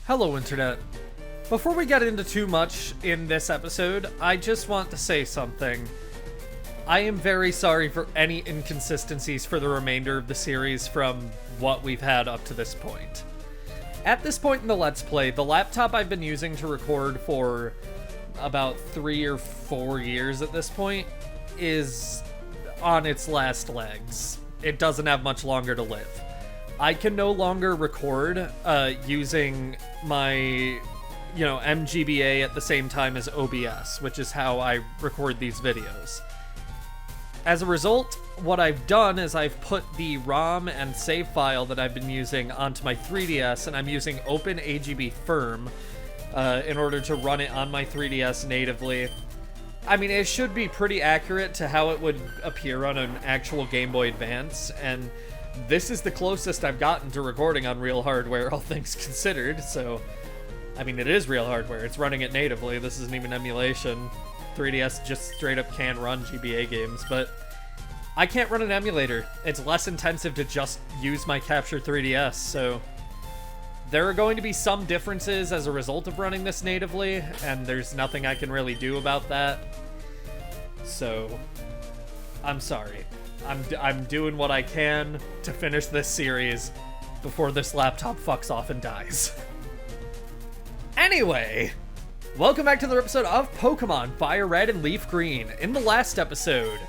Hello, Internet. Before we get into too much in this episode, I just want to say something. I am very sorry for any inconsistencies for the remainder of the series from what we've had up to this point. At this point in the Let's Play, the laptop I've been using to record for about 3 or 4 years at this point is on its last legs. It doesn't have much longer to live. I can no longer record using my, MGBA at the same time as OBS, which is how I record these videos. As a result, what I've done is I've put the ROM and save file that I've been using onto my 3DS, and I'm using OpenAGB Firm in order to run it on my 3DS natively. I mean, it should be pretty accurate to how it would appear on an actual Game Boy Advance, and this is the closest I've gotten to recording on real hardware, all things considered, so... I mean, it is real hardware. It's running it natively. This isn't even emulation. 3DS just straight up can run GBA games, but I can't run an emulator. It's less intensive to just use my Capture 3DS, so there are going to be some differences as a result of running this natively, and there's nothing I can really do about that. So, I'm sorry. I'm doing what I can to finish this series before this laptop fucks off and dies. Anyway, welcome back to the episode of Pokémon FireRed and LeafGreen. In the last episode,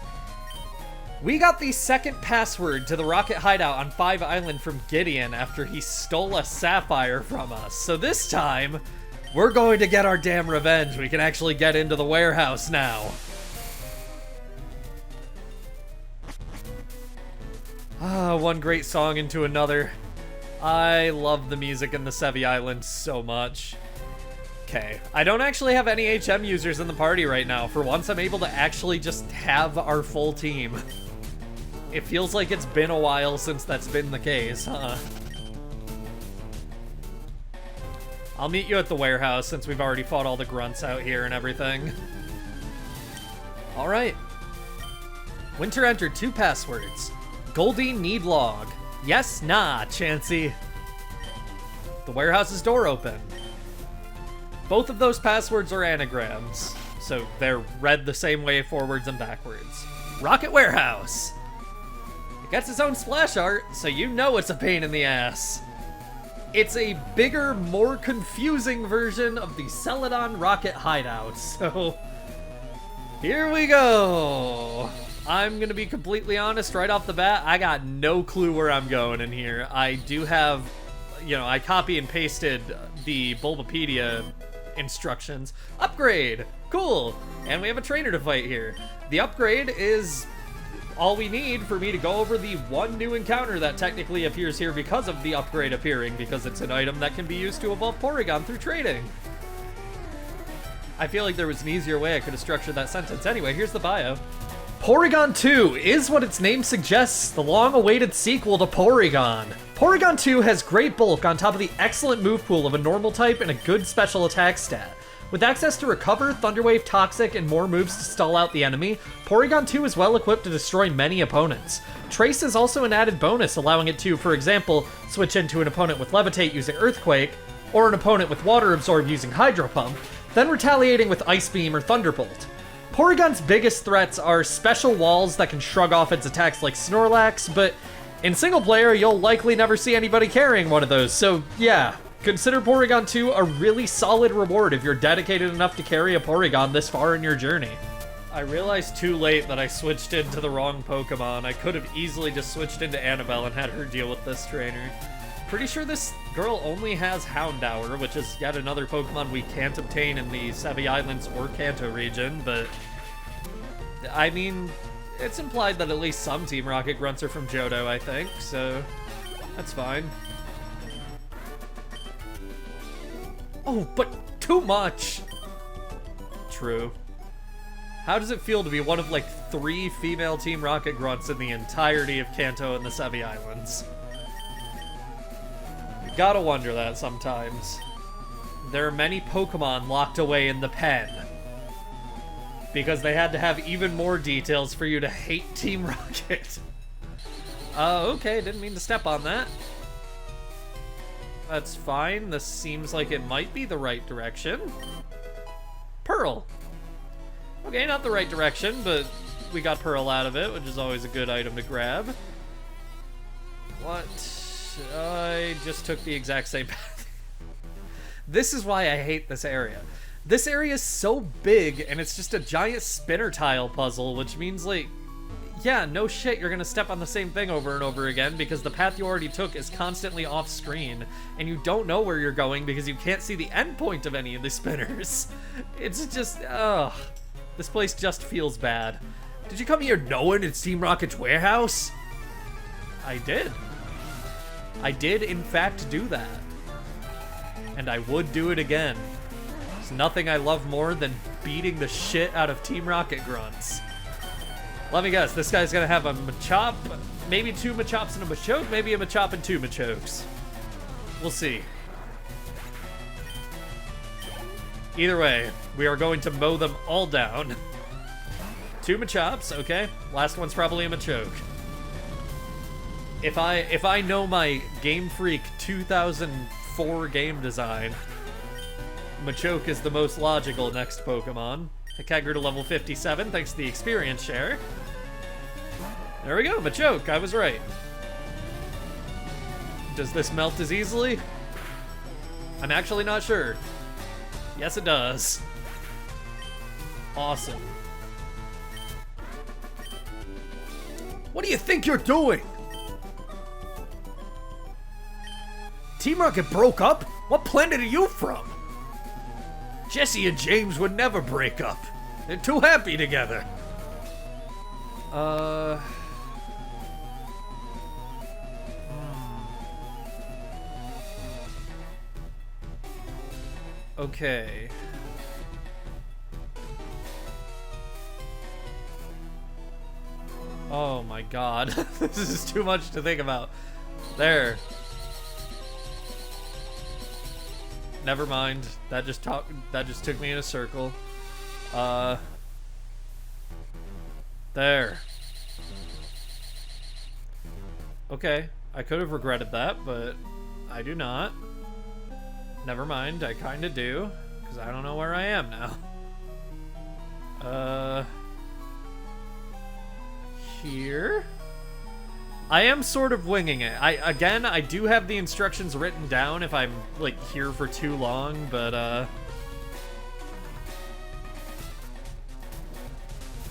we got the second password to the Rocket Hideout on 5 Island from Gideon after he stole a sapphire from us. So this time, we're going to get our damn revenge. We can actually get into the warehouse now. One great song into another. I love the music in the Sevi Islands so much. Okay, I don't actually have any HM users in the party right now. For once, I'm able to actually just have our full team. It feels like it's been a while since that's been the case, huh? I'll meet you at the warehouse since we've already fought all the grunts out here and everything. Alright. Winter entered 2 passwords. Goldie need log. Yes, nah, Chansey. The warehouse's door open. Both of those passwords are anagrams, so they're read the same way forwards and backwards. Rocket Warehouse. It gets its own splash art, so you know it's a pain in the ass. It's a bigger, more confusing version of the Celadon Rocket Hideout, so here we go. I'm gonna be completely honest right off the bat, I got no clue where I'm going in here. I do have, I copy and pasted the Bulbapedia instructions. Upgrade! Cool! And we have a trainer to fight here. The upgrade is all we need for me to go over the one new encounter that technically appears here because of the upgrade appearing, because it's an item that can be used to evolve Porygon through trading. I feel like there was an easier way I could have structured that sentence. Anyway, here's the bio. Porygon 2 is what its name suggests, the long-awaited sequel to Porygon. Porygon 2 has great bulk on top of the excellent move pool of a normal type and a good special attack stat. With access to Recover, Thunder Wave, Toxic, and more moves to stall out the enemy, Porygon 2 is well equipped to destroy many opponents. Trace is also an added bonus, allowing it to, for example, switch into an opponent with Levitate using Earthquake, or an opponent with Water Absorb using Hydro Pump, then retaliating with Ice Beam or Thunderbolt. Porygon's biggest threats are special walls that can shrug off its attacks like Snorlax, but in single player, you'll likely never see anybody carrying one of those, so yeah, consider Porygon 2 a really solid reward if you're dedicated enough to carry a Porygon this far in your journey. I realized too late that I switched into the wrong Pokemon. I could have easily just switched into Annabelle and had her deal with this trainer. Pretty sure this girl only has Houndour, which is yet another Pokemon we can't obtain in the Sevi Islands or Kanto region, but I mean, it's implied that at least some Team Rocket grunts are from Johto, I think, so that's fine. Oh, but too much! True. How does it feel to be one of like 3 female Team Rocket grunts in the entirety of Kanto and the Sevi Islands? You gotta wonder that sometimes. There are many Pokemon locked away in the pen, because they had to have even more details for you to hate Team Rocket. Okay, didn't mean to step on that. That's fine. This seems like it might be the right direction. Pearl. Okay, not the right direction, but we got Pearl out of it, which is always a good item to grab. What? I just took the exact same path. This is why I hate this area. This area is so big, and it's just a giant spinner tile puzzle, which means, like, yeah, no shit, you're gonna step on the same thing over and over again because the path you already took is constantly off screen, and you don't know where you're going because you can't see the end point of any of the spinners. It's just, ugh. This place just feels bad. Did you come here knowing it's Team Rocket's warehouse? I did. I did, in fact, do that. And I would do it again. There's nothing I love more than beating the shit out of Team Rocket grunts. Let me guess, this guy's gonna have a Machop, maybe 2 Machops and a Machoke, maybe a Machop and 2 Machokes. We'll see. Either way, we are going to mow them all down. 2 Machops, okay. Last one's probably a Machoke. If I know my Game Freak 2004 game design, Machoke is the most logical next Pokemon. Cat grew to level 57 thanks to the experience share. There we go, Machoke, I was right. Does this melt as easily? I'm actually not sure. Yes, it does. Awesome. What do you think you're doing? Team Rocket broke up? What planet are you from? Jesse and James would never break up. They're too happy together. Okay. Oh my god. This is too much to think about. There. Never mind. That just took me in a circle. There. Okay. I could have regretted that, but I do not. Never mind, I kinda do, because I don't know where I am now. Here? I am sort of winging it. I do have the instructions written down if I'm, like, here for too long, but,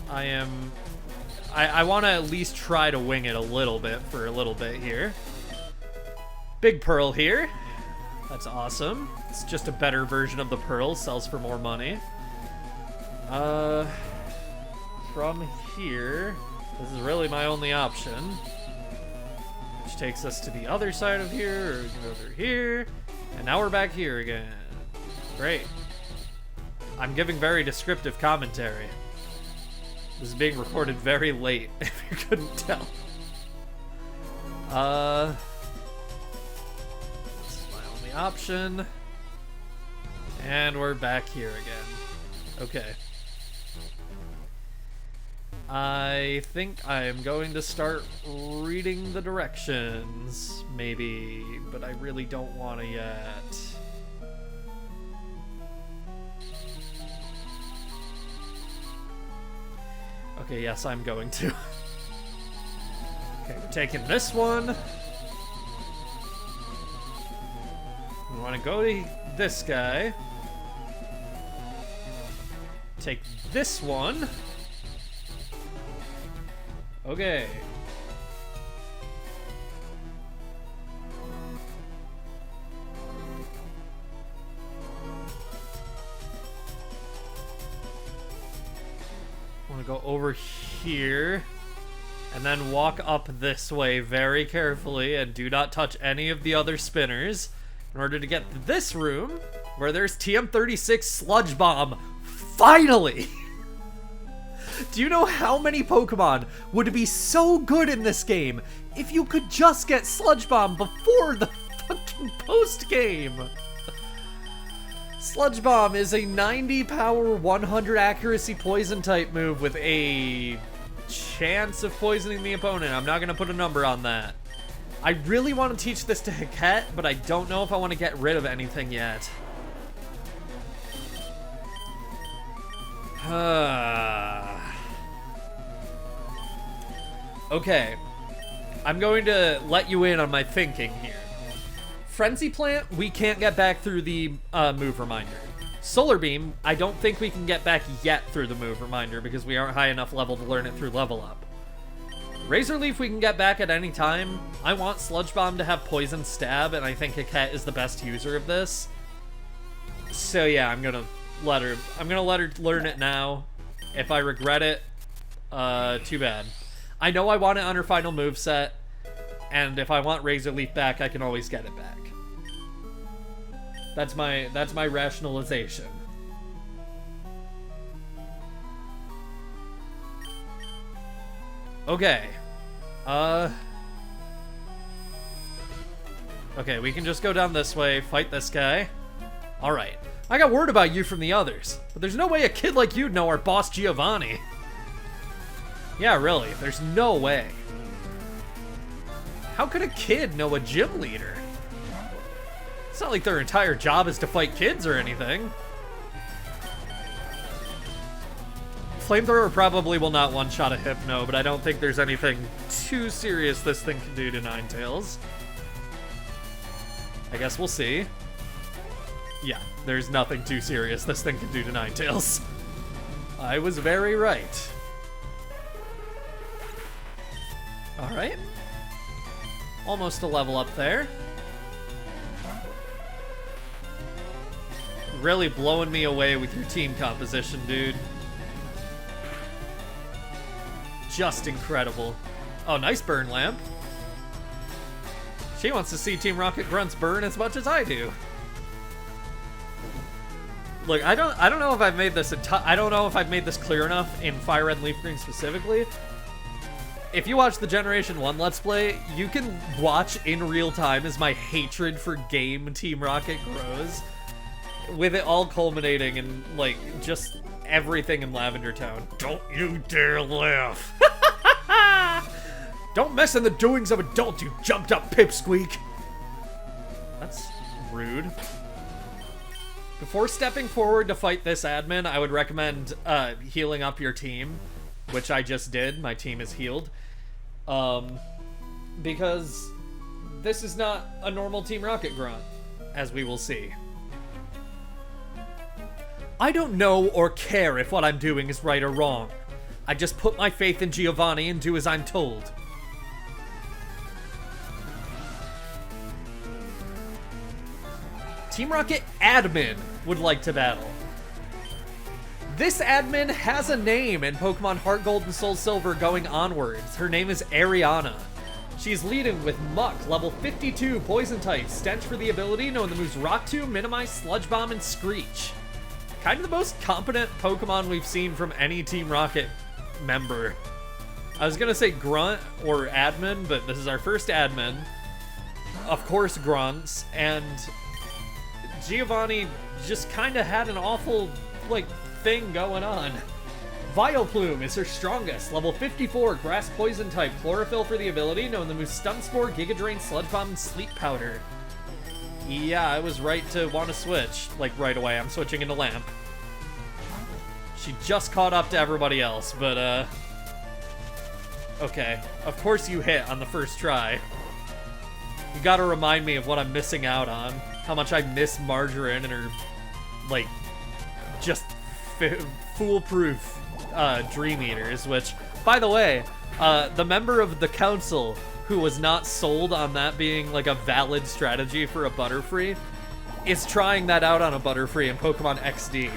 I want to at least try to wing it a little bit for a little bit here. Big Pearl here. That's awesome. It's just a better version of the Pearl. Sells for more money. From here, this is really my only option. Which takes us to the other side of here, or over here. And now we're back here again. Great. I'm giving very descriptive commentary. This is being recorded very late, if you couldn't tell. This is my only option. And we're back here again. Okay. I think I am going to start reading the directions, maybe, but I really don't want to yet. Okay, yes, I'm going to. Okay, we're taking this one. We want to go to this guy. Take this one. Okay. I want to go over here and then walk up this way very carefully and do not touch any of the other spinners in order to get to this room where there's TM36 Sludge Bomb. Finally! Do you know how many Pokemon would be so good in this game if you could just get Sludge Bomb before the fucking post-game? Sludge Bomb is a 90 power, 100 accuracy poison type move with a chance of poisoning the opponent. I'm not going to put a number on that. I really want to teach this to Hiket, but I don't know if I want to get rid of anything yet. Okay. I'm going to let you in on my thinking here. Frenzy Plant, we can't get back through the move reminder. Solar Beam, I don't think we can get back yet through the move reminder because we aren't high enough level to learn it through level up. Razor Leaf we can get back at any time. I want Sludge Bomb to have Poison Stab, and I think Hiket is the best user of this. So yeah, I'm gonna let her learn it now. If I regret it, too bad. I know I want it on her final moveset, and if I want Razor Leaf back, I can always get it back. That's my rationalization. Okay. Okay, we can just go down this way, fight this guy. Alright. I got word about you from the others, but there's no way a kid like you'd know our boss Giovanni. Yeah, really, there's no way. How could a kid know a gym leader? It's not like their entire job is to fight kids or anything. Flamethrower probably will not one-shot a Hypno, but I don't think there's anything too serious this thing can do to Ninetales. I guess we'll see. Yeah, there's nothing too serious this thing can do to Ninetales. I was very right. Alright. Almost a level up there. Really blowing me away with your team composition, dude. Just incredible. Oh, nice burn lamp. She wants to see Team Rocket Grunts burn as much as I do. Look, I don't know if I've made this I don't know if I've made this clear enough in FireRed and LeafGreen specifically. If you watch the Generation 1 Let's Play, you can watch in real time as my hatred for game Team Rocket grows, with it all culminating in, like, just everything in Lavender Town. Don't you dare laugh. Don't mess in the doings of adults, you jumped up pipsqueak. That's rude. Before stepping forward to fight this admin, I would recommend healing up your team, which I just did. My team is healed. Because this is not a normal Team Rocket grunt, as we will see. I don't know or care if what I'm doing is right or wrong. I just put my faith in Giovanni and do as I'm told. Team Rocket admin would like to battle. This admin has a name in Pokemon Heart Gold and Soul Silver going onwards. Her name is Ariana. She's leading with Muck, level 52, Poison type, Stench for the ability, knowing the moves Rock Tomb, Minimize, Sludge Bomb, and Screech. Kind of the most competent Pokemon we've seen from any Team Rocket member. I was gonna say Grunt or Admin, but this is our first Admin. Of course, Grunts, and Giovanni just kind of had an awful, like, thing going on. Vileplume is her strongest, level 54, Grass Poison type, Chlorophyll for the ability, knowing the moves Stun Spore, Giga Drain, Sludge Bomb, and Sleep Powder. Yeah, I was right to want to switch, like, right away. I'm switching into Lamp. She just caught up to everybody else, but, okay. Of course you hit on the first try. You gotta remind me of what I'm missing out on. How much I miss Margarine and her, like, just foolproof Dream Eaters, which, by the way, the member of the council who was not sold on that being, like, a valid strategy for a Butterfree is trying that out on a Butterfree in Pokemon XD.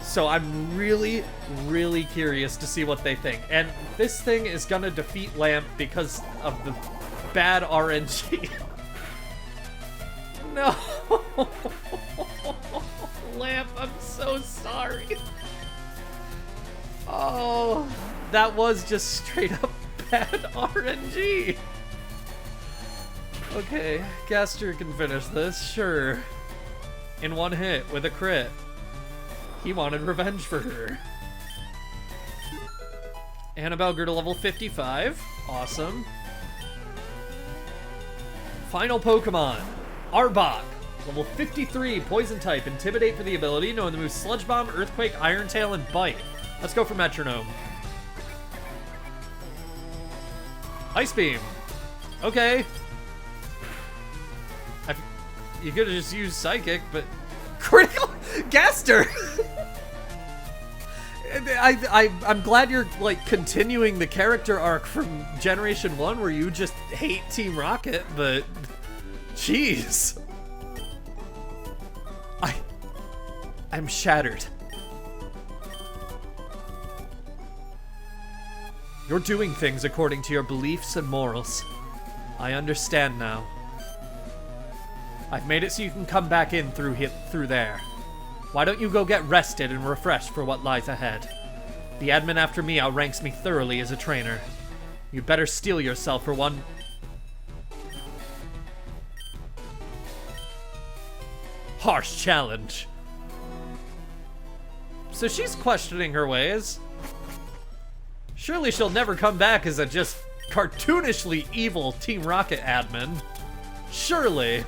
So I'm really, really curious to see what they think. And this thing is gonna defeat Lamp because of the bad RNG. No! Lamp, I'm so sorry. Oh, that was just straight up bad RNG. Okay, Gaster can finish this, sure. In one hit with a crit. He wanted revenge for her. Annabelle grew to level 55. Awesome. Final Pokemon, Arbok. Level 53, Poison type, Intimidate for the ability, knowing the moves Sludge Bomb, Earthquake, Iron Tail, and Bite. Let's go for Metronome. Ice Beam. Okay. You could have just used Psychic, but... Critical Gaster! I'm glad you're, like, continuing the character arc from Generation 1 where you just hate Team Rocket, but... Jeez. I'm shattered. You're doing things according to your beliefs and morals. I understand now. I've made it so you can come back in through there. Why don't you go get rested and refreshed for what lies ahead? The admin after me outranks me thoroughly as a trainer. You'd better steel yourself for one... harsh challenge. So she's questioning her ways. Surely she'll never come back as a just cartoonishly evil Team Rocket admin. Surely.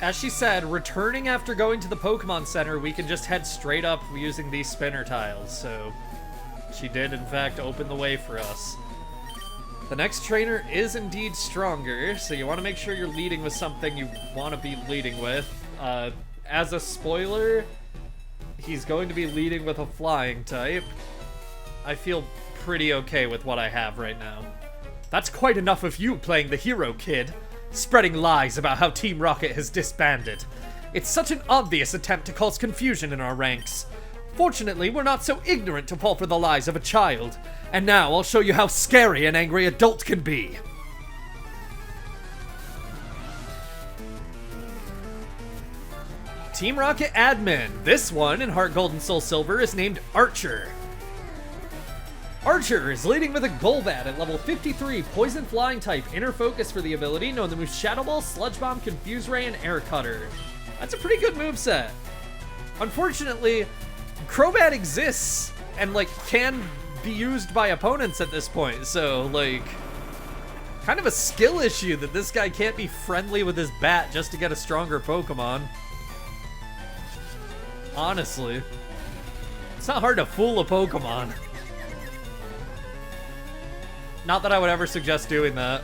As she said, returning after going to the Pokemon Center, we can just head straight up using these spinner tiles, so she did in fact open the way for us. The next trainer is indeed stronger, so you want to make sure you're leading with something you want to be leading with. As a spoiler, he's going to be leading with a flying type. I feel pretty okay with what I have right now. That's quite enough of you playing the hero, kid. Spreading lies about how Team Rocket has disbanded. It's such an obvious attempt to cause confusion in our ranks. Fortunately, we're not so ignorant to fall for the lies of a child. And now I'll show you how scary an angry adult can be. Team Rocket admin. This one in Heart Gold and Soul Silver is named Archer. Archer is leading with a Golbat at level 53, Poison Flying type, Inner Focus for the ability, known the moves Shadow Ball, Sludge Bomb, Confuse Ray, and Air Cutter. That's a pretty good moveset. Unfortunately, Crobat exists and, like, can be used by opponents at this point, so, like, kind of a skill issue that this guy can't be friendly with his bat just to get a stronger Pokemon. Honestly. It's not hard to fool a Pokemon. Not that I would ever suggest doing that.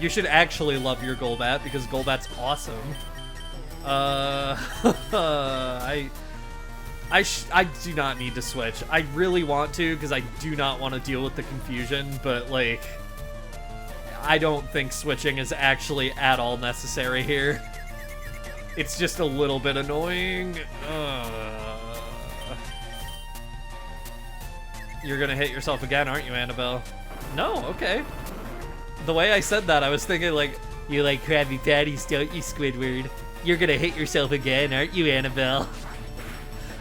You should actually love your Golbat, because Golbat's awesome. I do not need to switch. I really want to, because I do not want to deal with the confusion, but, like, I don't think switching is actually at all necessary here. It's just a little bit annoying. You're gonna hit yourself again, aren't you, Annabelle? No, okay. The way I said that, I was thinking, like, you like Krabby Patties, don't you, Squidward? You're gonna hit yourself again, aren't you, Annabelle?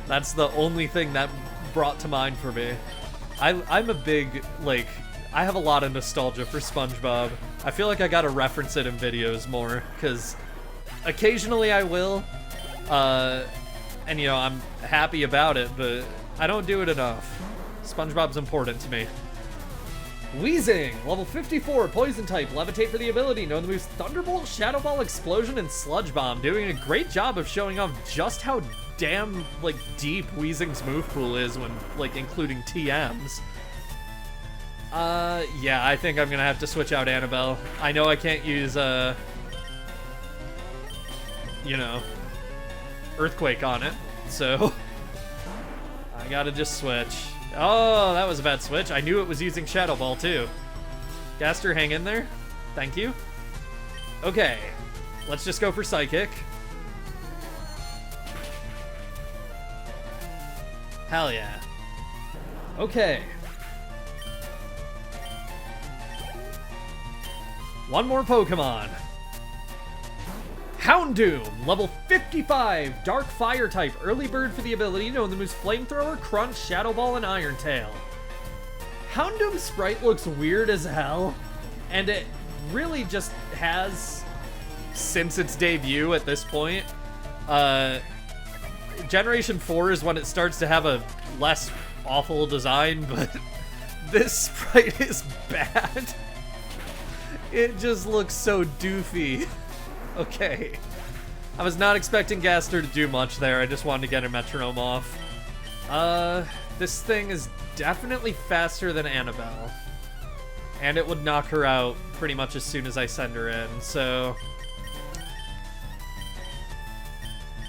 That's the only thing that brought to mind for me. I'm a big, like, I have a lot of nostalgia for SpongeBob. I feel like I gotta reference it in videos more, because occasionally I will, and, you know, I'm happy about it, but I don't do it enough. SpongeBob's important to me. Weezing, level 54, Poison type, Levitate for the ability, known the moves Thunderbolt, Shadow Ball, Explosion, and Sludge Bomb, doing a great job of showing off just how damn, like, deep Weezing's move pool is when, like, including TMs. Yeah, I think I'm gonna have to switch out Annabelle. I know I can't use, you know, Earthquake on it, so I gotta just switch. Oh, that was a bad switch. I knew it was using Shadow Ball, too. Gaster, hang in there. Thank you. Okay, let's just go for Psychic. Hell yeah. Okay. One more Pokemon. Houndoom, level 55, Dark Fire type, Early Bird for the ability, known the moves Flamethrower, Crunch, Shadow Ball, and Iron Tail. Houndoom's sprite looks weird as hell, and it really just has, since its debut at this point, Generation 4 is when it starts to have a less awful design, but this sprite is bad. It just looks so doofy. Okay. I was not expecting Gaster to do much there. I just wanted to get her metronome off. This thing is definitely faster than Annabelle. And it would knock her out pretty much as soon as I send her in, so...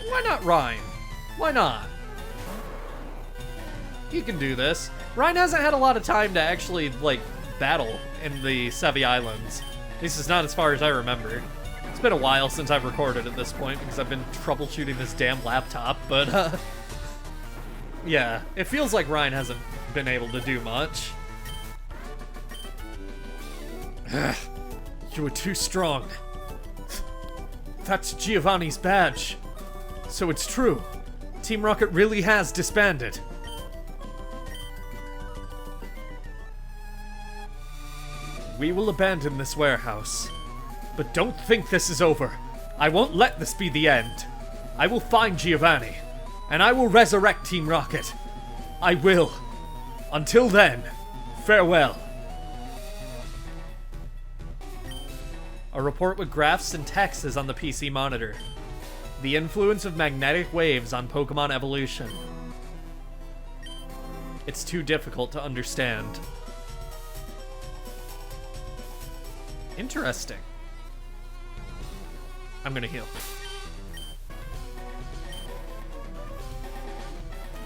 Why not Ryan? Why not? He can do this. Ryan hasn't had a lot of time to actually, like, battle in the Sevi Islands. At least it's not as far as I remember. It's been a while since I've recorded at this point because I've been troubleshooting this damn laptop, but, yeah, it feels like Ryan hasn't been able to do much. You were too strong. That's Giovanni's badge. So it's true. Team Rocket really has disbanded. We will abandon this warehouse. But don't think this is over. I won't let this be the end. I will find Giovanni, and I will resurrect Team Rocket. I will. Until then, farewell. A report with graphs and text is on the PC monitor. The influence of magnetic waves on Pokemon evolution. It's too difficult to understand. Interesting. I'm gonna heal.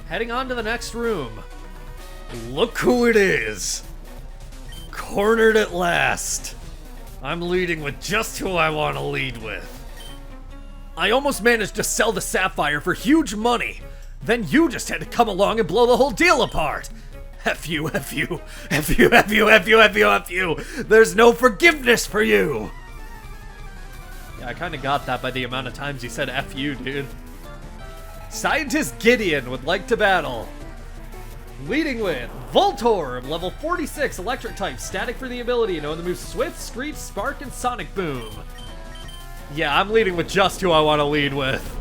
Heading on to the next room. Look who it is! Cornered at last. I'm leading with just who I want to lead with. I almost managed to sell the Sapphire for huge money. Then you just had to come along and blow the whole deal apart. F you, F you, F you, F you, F you, F you, F you. There's no forgiveness for you. Yeah, I kind of got that by the amount of times you said F you, dude. Scientist Gideon would like to battle. Leading with Voltorb, level 46, electric type, static for the ability, knowing the moves Swift, Screech, Spark, and Sonic Boom. Yeah, I'm leading with just who I want to lead with.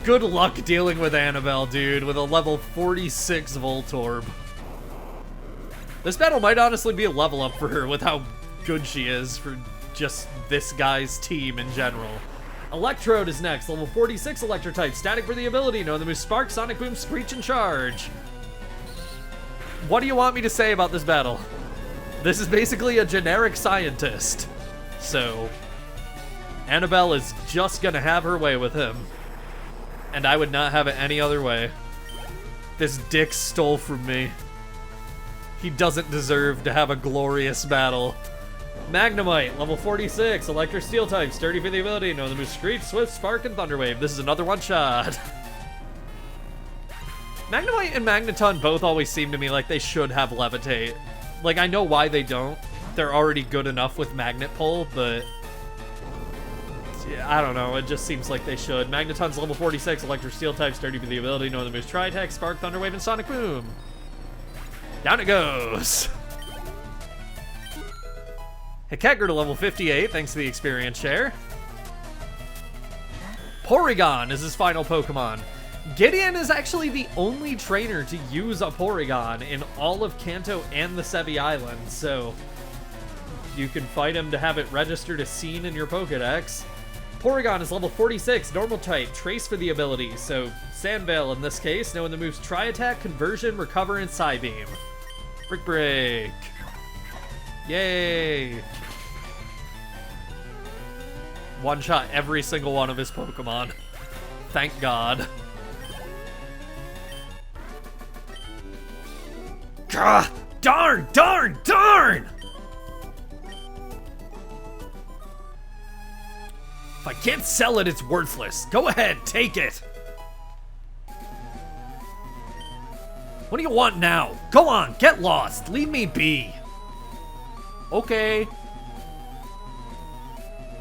Good luck dealing with Annabelle, dude, with a level 46 Voltorb. This battle might honestly be a level up for her with how good she is for just this guy's team in general. Electrode is next, level 46 electric type, static for the ability, knowing the moves Spark, Sonic Boom, Screech, and Charge. What do you want me to say about this battle? This is basically a generic scientist. So, Annabelle is just gonna have her way with him. And I would not have it any other way. This dick stole from me. He doesn't deserve to have a glorious battle. Magnemite, level 46, electric steel type, sturdy for the ability, know the moves Screech, Swift, Spark, and Thunderwave. This is another one-shot. Magnemite and Magneton both always seem to me like they should have Levitate. Like, I know why they don't. They're already good enough with Magnet Pull, but... yeah, I don't know, it just seems like they should. Magneton's level 46, electric steel type, sturdy for the ability, know the moves Tri-Attack, Spark, Thunderwave, and Sonic Boom. Down it goes. Hikegger to level 58, thanks to the experience share. Porygon is his final Pokemon. Gideon is actually the only trainer to use a Porygon in all of Kanto and the Sevi Islands, so you can fight him to have it registered as seen in your Pokedex. Porygon is level 46, normal type, trace for the ability, so Sandveil in this case, knowing the moves Tri-Attack, Conversion, Recover, and Psybeam. Brick Break. Yay! One-shot every single one of his Pokemon. Thank God. Gah! Darn! Darn! Darn! If I can't sell it, it's worthless. Go ahead, take it. What do you want now? Go on, get lost. Leave me be. Okay.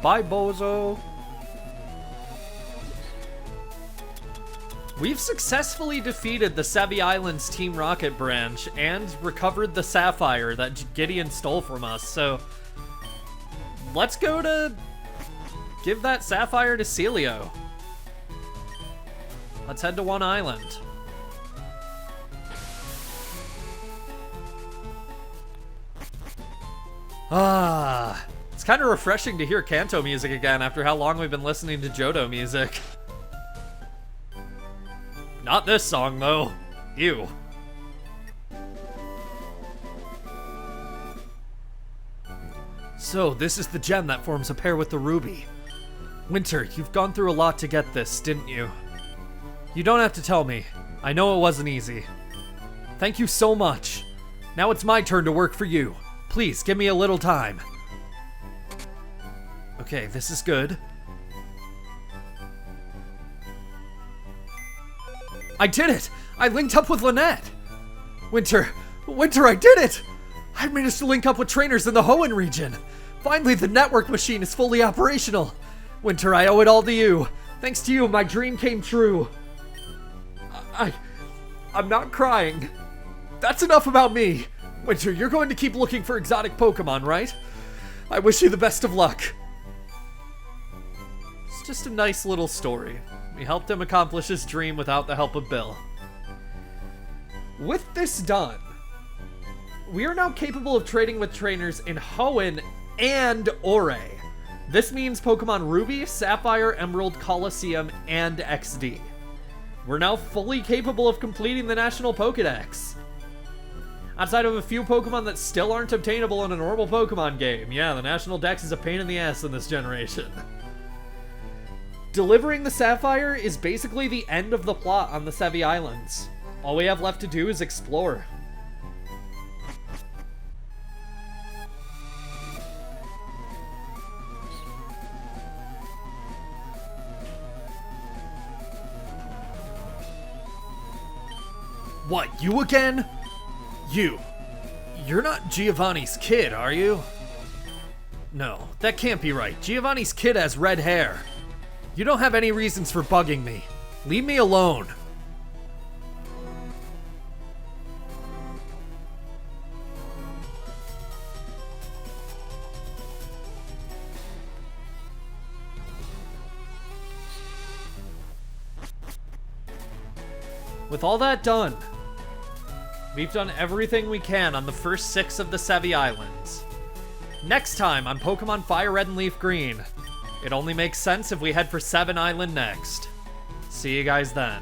Bye, bozo. We've successfully defeated the Sevi Islands Team Rocket branch and recovered the Sapphire that Gideon stole from us, so let's go to give that Sapphire to Celio. Let's head to One Island. kind of refreshing to hear Kanto music again after how long we've been listening to Johto music. Not this song, though. Ew. So, this is the gem that forms a pair with the ruby. Winter, you've gone through a lot to get this, didn't you? You don't have to tell me. I know it wasn't easy. Thank you so much. Now it's my turn to work for you. Please, give me a little time. Okay, this is good. I did it! I linked up with Lynette! Winter, I did it! I managed to link up with trainers in the Hoenn region. Finally, the network machine is fully operational. Winter, I owe it all to you. Thanks to you, my dream came true. I'm not crying. That's enough about me. Winter, you're going to keep looking for exotic Pokemon, right? I wish you the best of luck. It's just a nice little story. We helped him accomplish his dream without the help of Bill. With this done, we are now capable of trading with trainers in Hoenn and Ouray. This means Pokemon Ruby, Sapphire, Emerald, Colosseum, and XD. We're now fully capable of completing the National Pokédex. Outside of a few Pokemon that still aren't obtainable in a normal Pokemon game. Yeah, the National Dex is a pain in the ass in this generation. Delivering the Sapphire is basically the end of the plot on the Sevi Islands. All we have left to do is explore. What, you again? You're not Giovanni's kid, are you? No, that can't be right. Giovanni's kid has red hair. You don't have any reasons for bugging me. Leave me alone. With all that done, we've done everything we can on the first 6 of the Sevi Islands. Next time on Pokemon FireRed and LeafGreen, it only makes sense if we head for 7 Island next. See you guys then.